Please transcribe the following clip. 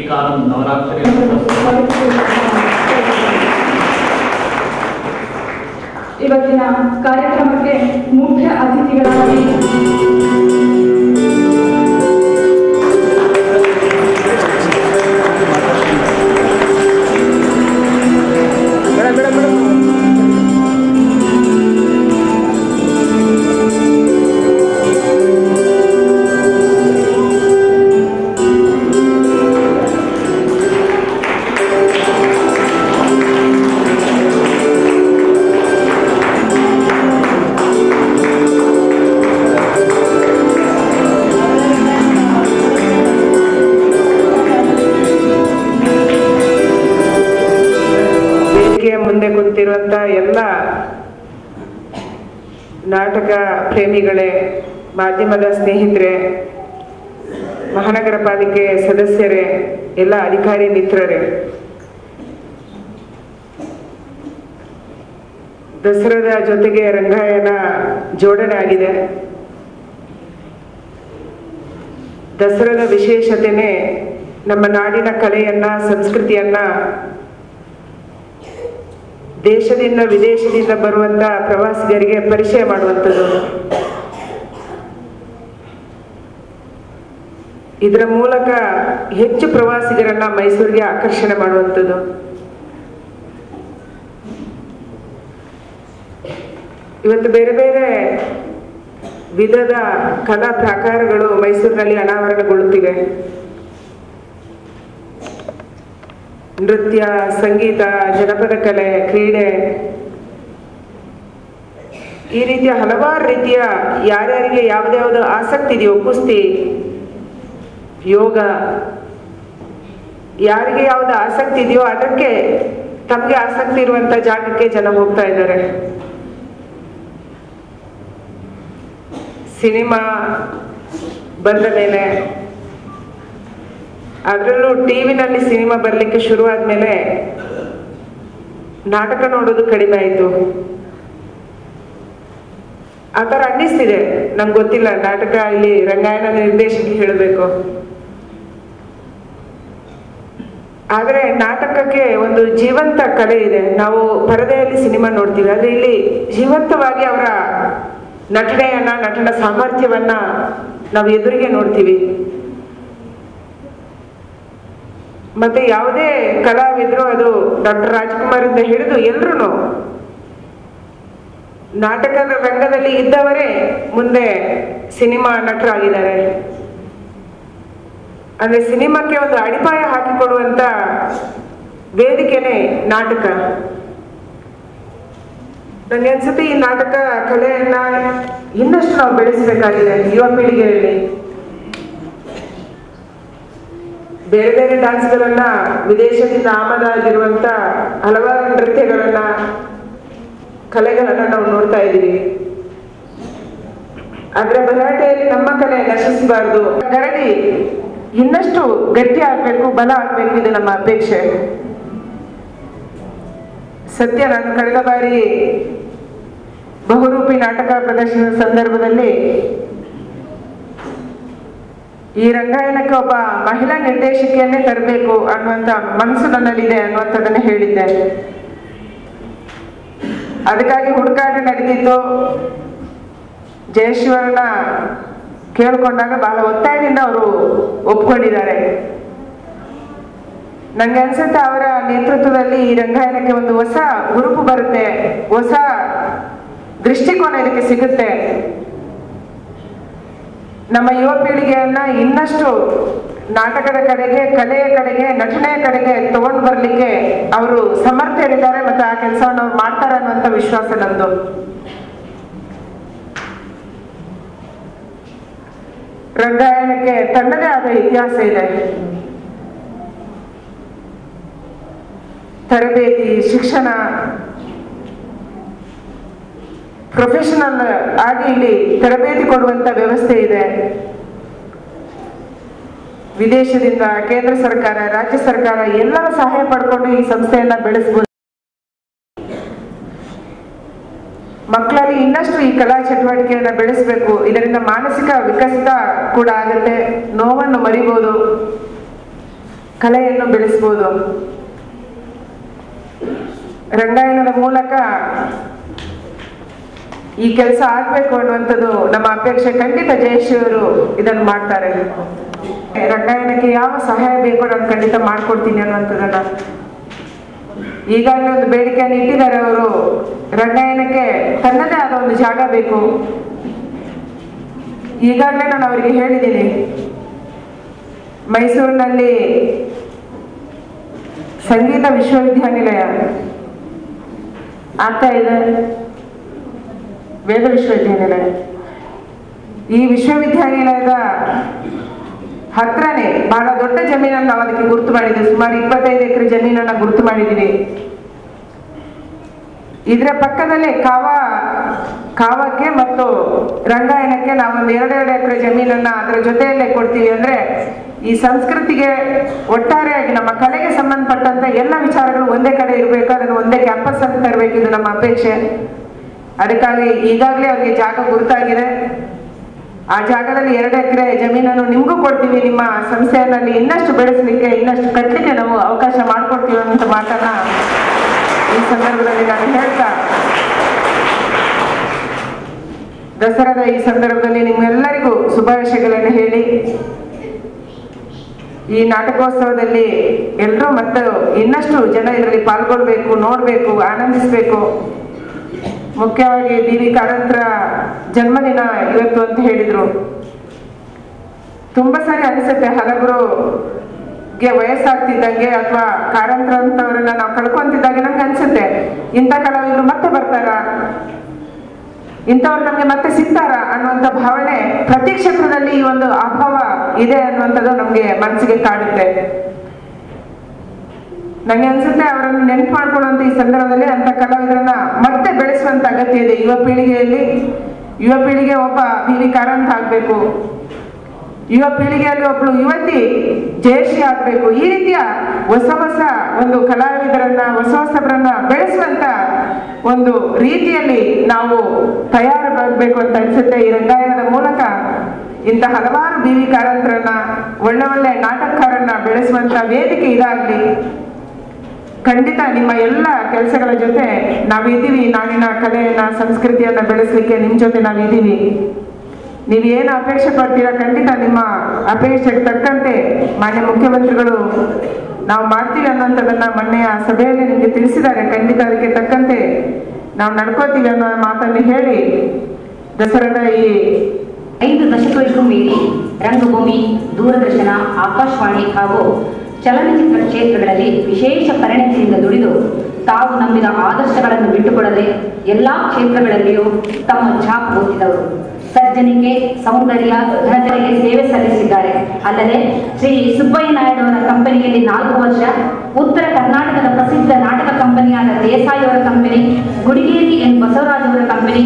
ಶ್ರೀಕಾರಂ ನವರಾತ್ರಿ ಇವತ್ತಿನ ಕಾರ್ಯಕ್ರಮಕ್ಕೆ ಮುಖ್ಯ ಅತಿಥಿಗಳಾಗಿ ಮುಂದೆ ಕುಂತಿರುವಂತ ಎಲ್ಲ ನಾಟಕ ಪ್ರೇಮಿಗಳೇ, ಮಾಧ್ಯಮದ ಸ್ನೇಹಿತರೆ, ಮಹಾನಗರ ಪಾಲಿಕೆ ಸದಸ್ಯರೇ, ಎಲ್ಲ ಅಧಿಕಾರಿ ಮಿತ್ರರೇ, ದಸರಾದ ಜೊತೆಗೆ ರಂಗಾಯಣ ಜೋಡಣೆ ಆಗಿದೆ. ದಸರಾದ ವಿಶೇಷತೆನೇ ನಮ್ಮ ನಾಡಿನ ಕಲೆಯನ್ನ, ಸಂಸ್ಕೃತಿಯನ್ನ ದೇಶದಿಂದ ವಿದೇಶದಿಂದ ಬರುವಂತ ಪ್ರವಾಸಿಗರಿಗೆ ಪರಿಚಯ ಮಾಡುವಂಥದ್ದು. ಇದರ ಮೂಲಕ ಹೆಚ್ಚು ಪ್ರವಾಸಿಗರನ್ನ ಮೈಸೂರಿಗೆ ಆಕರ್ಷಣೆ ಮಾಡುವಂಥದ್ದು. ಇವತ್ತು ಬೇರೆ ಬೇರೆ ವಿಧದ ಕಲಾ ಪ್ರಾಕಾರಗಳು ಮೈಸೂರಿನಲ್ಲಿ ಅನಾವರಣಗೊಳ್ಳುತ್ತಿವೆ. ನೃತ್ಯ, ಸಂಗೀತ, ಜನಪದ ಕಲೆ, ಕ್ರೀಡೆ, ಈ ರೀತಿಯ ಹಲವಾರು ರೀತಿಯ ಯಾರ್ಯಾರಿಗೆ ಯಾವ್ದ್ಯಾವ್ದು ಆಸಕ್ತಿ ಇದೆಯೋ, ಕುಸ್ತಿ, ಯೋಗ, ಯಾರಿಗೆ ಯಾವ್ದು ಆಸಕ್ತಿ ಇದೆಯೋ ಅದಕ್ಕೆ ತಮಗೆ ಆಸಕ್ತಿ ಇರುವಂತ ಜಾಗಕ್ಕೆ ಜನ ಹೋಗ್ತಾ ಇದ್ದಾರೆ. ಸಿನಿಮಾ ಬಂದ ಮೇಲೆ, ಅದರಲ್ಲೂ ಟಿವಿನಲ್ಲಿ ಸಿನಿಮಾ ಬರ್ಲಿಕ್ಕೆ ಶುರುವಾದ್ಮೇಲೆ ನಾಟಕ ನೋಡೋದು ಕಡಿಮೆ ಆಯಿತು. ಆ ಥರ ಅನ್ನಿಸ್ತಿದೆ. ನಂಗೆ ಗೊತ್ತಿಲ್ಲ, ನಾಟಕ ಇಲ್ಲಿ ರಂಗಾಯಣ ನಿರ್ದೇಶಕಿ ಹೇಳಬೇಕು. ಆದರೆ ನಾಟಕಕ್ಕೆ ಒಂದು ಜೀವಂತ ಕಲೆ ಇದೆ. ನಾವು ಪರದೆಯಲ್ಲಿ ಸಿನಿಮಾ ನೋಡ್ತೀವಿ, ಆದರೆ ಇಲ್ಲಿ ಜೀವಂತವಾಗಿ ಅವರ ನಟನೆಯನ್ನ, ನಟನ ಸಾಮರ್ಥ್ಯವನ್ನ ನಾವು ಎದುರಿಗೆ ನೋಡ್ತೀವಿ. ಮತ್ತೆ ಯಾವುದೇ ಕಲಾವಿದರು, ಅದು ಡಾಕ್ಟರ್ ರಾಜ್ಕುಮಾರ್ ಇಂದ ಹಿಡಿದು ಎಲ್ರು ನಾಟಕದ ರಂಗದಲ್ಲಿ ಇದ್ದವರೇ ಮುಂದೆ ಸಿನಿಮಾ ನಟರಾಗಿದ್ದಾರೆ. ಅಂದ್ರೆ ಸಿನಿಮಾಕ್ಕೆ ಒಂದು ಅಡಿಪಾಯ ಹಾಕಿಕೊಡುವಂತ ವೇದಿಕೆನೇ ನಾಟಕ. ನನಗೆ ಅನ್ಸುತ್ತೆ ಈ ನಾಟಕ ಕಲೆಯನ್ನ ಇನ್ನಷ್ಟು ನಾವು ಬೆಳೆಸಬೇಕಾಗಿದೆ ಯುವ ಪೀಳಿಗೆಯಲ್ಲಿ. ಬೇರೆ ಬೇರೆ ಡ್ಯಾನ್ಸ್ಗಳನ್ನ, ವಿದೇಶದಿಂದ ಆಮದಾಗಿರುವಂತ ಹಲವಾರು ನೃತ್ಯಗಳನ್ನ, ಕಲೆಗಳನ್ನ ನಾವು ನೋಡ್ತಾ ಇದ್ದೀವಿ. ಆದ್ರೆ ಭರಾಟೆಯಲ್ಲಿ ನಮ್ಮ ಕಲೆ ನಶಿಸಬಾರ್ದು. ಗರಡಿ ಇನ್ನಷ್ಟು ಗಟ್ಟಿ ಆಗ್ಬೇಕು, ಬಲ ಆಗ್ಬೇಕು, ಇದು ನಮ್ಮ ಅಪೇಕ್ಷೆ. ಸತ್ಯ, ನಾನು ಕಳೆದ ಬಾರಿ ಬಹುರೂಪಿ ನಾಟಕ ಪ್ರದರ್ಶನದ ಸಂದರ್ಭದಲ್ಲಿ ಈ ರಂಗಾಯಣಕ್ಕೆ ಒಬ್ಬ ಮಹಿಳಾ ನಿರ್ದೇಶಕಿಯನ್ನೇ ತರಬೇಕು ಅನ್ನುವಂತ ಮನಸ್ಸು ನನ್ನಲ್ಲಿದೆ ಅನ್ನುವಂಥದ್ದನ್ನೇ ಹೇಳಿದ್ದೆ. ಅದಕ್ಕಾಗಿ ಹುಡುಕಾಟ ನಡೆದಿತ್ತು. ಜಯಶಿವರನ್ನ ಕೇಳ್ಕೊಂಡಾಗ ಬಹಳ ಒತ್ತಾಯದಿಂದ ಅವರು ಒಪ್ಕೊಂಡಿದ್ದಾರೆ. ನಂಗೆ ಅನ್ಸುತ್ತೆ ಅವರ ನೇತೃತ್ವದಲ್ಲಿ ಈ ರಂಗಾಯಣಕ್ಕೆ ಒಂದು ಹೊಸ ಹುರುಪು ಬರುತ್ತೆ, ಹೊಸ ದೃಷ್ಟಿಕೋನ ಇದಕ್ಕೆ ಸಿಗುತ್ತೆ. ನಮ್ಮ ಯುವ ಪೀಳಿಗೆಯನ್ನ ಇನ್ನಷ್ಟು ನಾಟಕದ ಕಡೆಗೆ, ಕಲೆಯ ಕಡೆಗೆ, ನಟನೆಯ ಕಡೆಗೆ ತಗೊಂಡು ಬರ್ಲಿಕ್ಕೆ ಅವರು ಸಮರ್ಥರಿದ್ದಾರೆ. ಮತ್ತೆ ಆ ಕೆಲಸವನ್ನು ಅವ್ರು ಮಾಡ್ತಾರೆ ಅನ್ನುವಂಥ ವಿಶ್ವಾಸ ನಮ್ದು. ರಂಗಾಯಣಕ್ಕೆ ತನ್ನದೇ ಆದ ಇತಿಹಾಸ ಇದೆ. ತರಬೇತಿ, ಶಿಕ್ಷಣ, ಪ್ರೊಫೆಷನಲ್ ಆಗಿ ಇಲ್ಲಿ ತರಬೇತಿ ಕೊಡುವಂತ ವ್ಯವಸ್ಥೆ ಇದೆ. ವಿದೇಶದಿಂದ ಕೇಂದ್ರ ಸರ್ಕಾರ, ರಾಜ್ಯ ಸರ್ಕಾರ ಎಲ್ಲರ ಸಹಾಯ ಪಡ್ಕೊಂಡು ಈ ಸಂಸ್ಥೆಯನ್ನ ಬೆಳೆಸಬಹುದು. ಮಕ್ಕಳಲ್ಲಿ ಇನ್ನಷ್ಟು ಈ ಕಲಾ ಚಟುವಟಿಕೆಯನ್ನ ಬೆಳೆಸಬೇಕು. ಇದರಿಂದ ಮಾನಸಿಕ ವಿಕಸಿತ ಕೂಡ ಆಗುತ್ತೆ, ನೋವನ್ನು ಮರಿಬಹುದು. ಕಲೆಯನ್ನು ಬೆಳೆಸ್ಬೋದು. ರಂಗಾಯಣದ ಮೂಲಕ ಈ ಕೆಲಸ ಆಗ್ಬೇಕು ಅನ್ನುವಂಥದ್ದು ನಮ್ಮ ಅಪೇಕ್ಷೆ. ಖಂಡಿತ ಜಯಶ್ರೀ ಅವರು ಇದನ್ನು ಮಾಡ್ತಾರೆ. ರಂಗಾಯಣಕ್ಕೆ ಯಾವ ಸಹಾಯ ಬೇಕೋ ನಾನು ಖಂಡಿತ ಮಾಡ್ಕೊಡ್ತೀನಿ ಅನ್ನುವಂಥದ್ದನ್ನ ಈಗಾಗಲೇ ಒಂದು ಬೇಡಿಕೆಯನ್ನು ಇಟ್ಟಿದ್ದಾರೆ ಅವರು. ರಂಗಾಯಣಕ್ಕೆ ತನ್ನದೇ ಆದ ಒಂದು ಜಾಗ ಬೇಕು. ಈಗಾಗಲೇ ನಾನು ಅವರಿಗೆ ಹೇಳಿದ್ದೀನಿ, ಮೈಸೂರಿನಲ್ಲಿ ಸಂಗೀತ ವಿಶ್ವವಿದ್ಯಾನಿಲಯ ಆಗ್ತಾ ಇದೆ, ವೇದ ವಿಶ್ವವಿದ್ಯಾನಿಲಯ. ಈ ವಿಶ್ವವಿದ್ಯಾನಿಲಯದ ಹತ್ರನೇ ಬಹಳ ದೊಡ್ಡ ಜಮೀನನ್ನು ನಾವು ಅದಕ್ಕೆ ಗುರುತು ಮಾಡಿದ್ದೀವಿ. ಸುಮಾರು 25 ಎಕರೆ ಜಮೀನನ್ನ ಗುರುತು ಮಾಡಿದ್ದೀವಿ. ಇದರ ಪಕ್ಕದಲ್ಲೇ ಕಾವಕ್ಕೆ ಮತ್ತು ರಂಗಾಯಣಕ್ಕೆ ನಾವೊಂದು 2 ಎಕರೆ ಜಮೀನನ್ನ ಅದರ ಜೊತೆಯಲ್ಲೇ ಕೊಡ್ತೀವಿ. ಅಂದ್ರೆ ಈ ಸಂಸ್ಕೃತಿಗೆ ಒಟ್ಟಾರೆಯಾಗಿ ನಮ್ಮ ಕಲೆಗೆ ಸಂಬಂಧಪಟ್ಟಂತ ಎಲ್ಲ ವಿಚಾರಗಳು ಒಂದೇ ಕಡೆ ಇರಬೇಕು, ಅದನ್ನು ಒಂದೇ ಕ್ಯಾಂಪಸ್ ಅಂತ ತರಬೇಕು, ಇದು ನಮ್ಮ ಅಪೇಕ್ಷೆ. ಅದಕ್ಕಾಗಿ ಈಗಾಗಲೇ ಅವರಿಗೆ ಜಾಗ ಗುರುತಾಗಿದೆ. ಆ ಜಾಗದಲ್ಲಿ 2 ಎಕರೆ ಜಮೀನನ್ನು ನಿಮಗೂ ಕೊಡ್ತೀವಿ. ನಿಮ್ಮ ಸಂಸ್ಥೆಯಲ್ಲಿ ಇನ್ನಷ್ಟು ಬೆಳೆಸಲಿಕ್ಕೆ, ಇನ್ನಷ್ಟು ಕಟ್ಟಲಿಕ್ಕೆ ನಾವು ಅವಕಾಶ ಮಾಡಿಕೊಡ್ತೀವಿ ಅನ್ನೋ ಮಾತನ್ನ ಈ ಸಂದರ್ಭದಲ್ಲಿ ನಾನು ಹೇಳ್ತಾ, ದಸರಾದ ಈ ಸಂದರ್ಭದಲ್ಲಿ ನಿಮ್ಮೆಲ್ಲರಿಗೂ ಶುಭಾಶಯಗಳನ್ನು ಹೇಳಿ, ಈ ನಾಟಕೋತ್ಸವದಲ್ಲಿ ಎಲ್ಲರೂ ಮತ್ತು ಇನ್ನಷ್ಟು ಜನ ಇದರಲ್ಲಿ ಪಾಲ್ಗೊಳ್ಬೇಕು, ನೋಡ್ಬೇಕು, ಆನಂದಿಸ್ಬೇಕು. ಮುಖ್ಯವಾಗಿ ಡಿ.ವಿ. ಕಾರಂತರ ಜನ್ಮದಿನ ಇವತ್ತು ಅಂತ ಹೇಳಿದ್ರು. ತುಂಬಾ ಸಾರಿ ಅನಿಸುತ್ತೆ, ಹಲವರಿಗೆ ವಯಸ್ಸಾಗ್ತಿದ್ದಂಗೆ ಅಥವಾ ಕಾರಂತರಂತವರನ್ನ ನಾವು ಕಳ್ಕೊಂತಿದ್ದಾಗ ನಮ್ಗೆ ಅನ್ಸುತ್ತೆ, ಇಂಥ ಕಲಾವಿದರು ಮತ್ತೆ ಬರ್ತಾರ, ಇಂಥವ್ರು ನಮ್ಗೆ ಮತ್ತೆ ಸಿಗ್ತಾರ ಅನ್ನುವಂಥ ಭಾವನೆ ಪ್ರತಿ ಕ್ಷೇತ್ರದಲ್ಲಿ ಈ ಒಂದು ಅಭಾವ ಇದೆ ಅನ್ನುವಂಥದ್ದು ನಮ್ಗೆ ಮನಸ್ಸಿಗೆ ಕಾಡುತ್ತೆ. ನಂಗೆ ಅನ್ಸುತ್ತೆ ಅವರನ್ನು ನೆನಪು ಮಾಡ್ಕೊಳ್ಳುವಂತ ಈ ಸಂದರ್ಭದಲ್ಲಿ ಅಂತ ಕಲಾವಿದರನ್ನ ಮತ್ತೆ ಬೆಳೆಸುವಂತ ಅಗತ್ಯ ಇದೆ. ಯುವ ಪೀಳಿಗೆ ಒಬ್ಬ ಡಿ.ವಿ. ಕಾರಂತ ಆಗ್ಬೇಕು, ಯುವ ಪೀಳಿಗೆಯಲ್ಲಿ ಒಬ್ಳು ಯುವತಿ ಜಯಶ್ರೀ ಆಗ್ಬೇಕು. ಈ ರೀತಿಯ ಹೊಸ ಒಂದು ಕಲಾವಿದರನ್ನ, ಹೊಸಬರನ್ನ ಬೆಳೆಸುವಂತ ಒಂದು ರೀತಿಯಲ್ಲಿ ನಾವು ತಯಾರಾಗಬೇಕು ಅಂತ ಅನ್ಸುತ್ತೆ. ಈ ರಂಗಾಯಣದ ಮೂಲಕ ಇಂಥ ಹಲವಾರು ಡಿ.ವಿ. ಕಾರಂತರನ್ನ, ಒಳ್ಳೆ ನಾಟಕಕಾರನ್ನ ಬೆಳೆಸುವಂತ ವೇದಿಕೆ ಇದಾಗ್ಲಿ. ಖಂಡಿತ ನಿಮ್ಮ ಎಲ್ಲ ಕೆಲಸಗಳ ಜೊತೆ ನಾವಿದ್ದೀವಿ. ನಾಡಿನ ಕಲೆಯನ್ನ, ಸಂಸ್ಕೃತಿಯನ್ನ ಬೆಳೆಸಲಿಕ್ಕೆ ನಿಮ್ಮ ಜೊತೆ ನಾವಿದ್ದೀವಿ. ನೀವೇನು ಅಪೇಕ್ಷೆ ಪಡ್ತೀರಾ, ಖಂಡಿತ ನಿಮ್ಮ ಅಪೇಕ್ಷೆಗೆ ತಕ್ಕಂತೆ ಮಾನ್ಯ ಮುಖ್ಯಮಂತ್ರಿಗಳು ನಾವು ಮಾಡ್ತೀವಿ ಅನ್ನೋಂಥದ್ದನ್ನ ಮೊನ್ನೆಯ ಸಭೆಯಲ್ಲಿ ನಿಮಗೆ ತಿಳಿಸಿದ್ದಾರೆ. ಖಂಡಿತ ಅದಕ್ಕೆ ತಕ್ಕಂತೆ ನಾವು ನಡ್ಕೋತೀವಿ ಅನ್ನೋ ಮಾತನ್ನು ಹೇಳಿ, ದಸರಾದ ಈ 5 ದಶಕಕ್ಕೂ ಮೀರಿ ರಂಗಭೂಮಿ, ದೂರದರ್ಶನ, ಆಕಾಶವಾಣಿ ಹಾಗೂ ಚಲನಚಿತ್ರ ಕ್ಷೇತ್ರಗಳಲ್ಲಿ ವಿಶೇಷ ಪರಿಣತಿಯಿಂದ ದುಡಿದು ತಾವು ನಂಬಿದ ಆದರ್ಶಗಳನ್ನು ಬಿಟ್ಟುಕೊಡದೆ ಎಲ್ಲಾ ಕ್ಷೇತ್ರಗಳಲ್ಲಿಯೂ ತಮ್ಮ ಛಾಪ್ ಹೊತ್ತಿದವರು. ಸರ್ಜನಿಕೆ, ಸೌಂದರ್ಯ, ಘನತೆಗೆ ಸೇವೆ ಸಲ್ಲಿಸಿದ್ದಾರೆ. ಅಲ್ಲದೆ ಶ್ರೀ ಸುಬ್ಬಯ್ಯ ನಾಯ್ಡುವರ ಕಂಪನಿಯಲ್ಲಿ 4 ವರ್ಷ, ಉತ್ತರ ಕರ್ನಾಟಕದ ಪ್ರಸಿದ್ಧ ನಾಟಕ ಕಂಪನಿಯಾದ ದೇಸಾಯಿ ಅವರ ಕಂಪನಿ, ಗುಡಿಗೇರಿ ಎನ್ ಬಸವರಾಜ್ ಅವರ ಕಂಪನಿ,